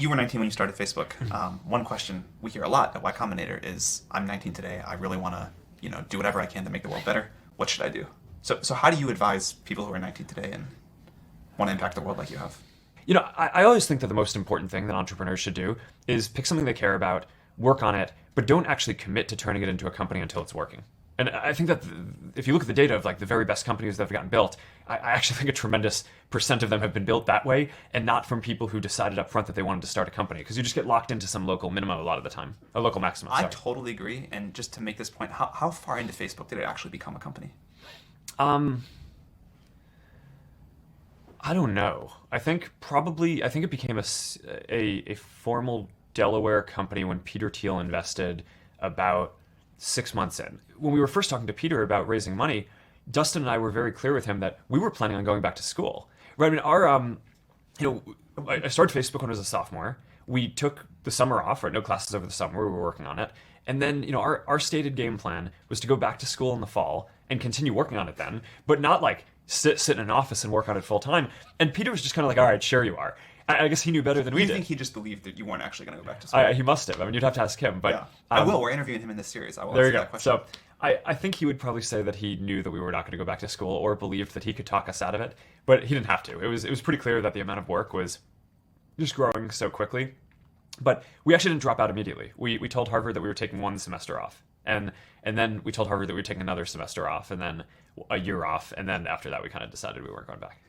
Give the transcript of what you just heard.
You were 19 when you started Facebook. One question we hear a lot at Y Combinator is, I'm 19 today. I really want to, do whatever I can to make the world better. What should I do? So how do you advise people who are 19 today and want to impact the world like you have? I always think that the most important thing that entrepreneurs should do is pick something they care about, work on it, but don't actually commit to turning it into a company until it's working. And I think that if you look at the data of like the very best companies that have gotten built, I actually think a tremendous percent of them have been built that way, and not from people who decided up front that they wanted to start a company, because you just get locked into some local minimum a lot of the time, a local maximum. I totally agree. And just to make this point, how far into Facebook did it actually become a company? I don't know. I think it became a formal Delaware company when Peter Thiel invested about 6 months in. When we were first talking to Peter about raising money, Dustin and I were very clear with him that we were planning on going back to school. Right? I mean, I started Facebook when I was a sophomore. We took the summer off, right? No classes over the summer. We were working on it. And then, our stated game plan was to go back to school in the fall and continue working on it then, but not like sit in an office and work on it full time. And Peter was just kind of like, all right, sure you are. I guess he knew better than we did. You think he just believed that you weren't actually going to go back to school? He must have. I mean, you'd have to ask him. But yeah. I will. We're interviewing him in this series. I will there answer you go. That question. So I think he would probably say that he knew that we were not going to go back to school, or believed that he could talk us out of it. But he didn't have to. It was pretty clear that the amount of work was just growing so quickly. But we actually didn't drop out immediately. We told Harvard that we were taking one semester off. And then we told Harvard that we were taking another semester off, and then a year off. And then after that, we kind of decided we weren't going back.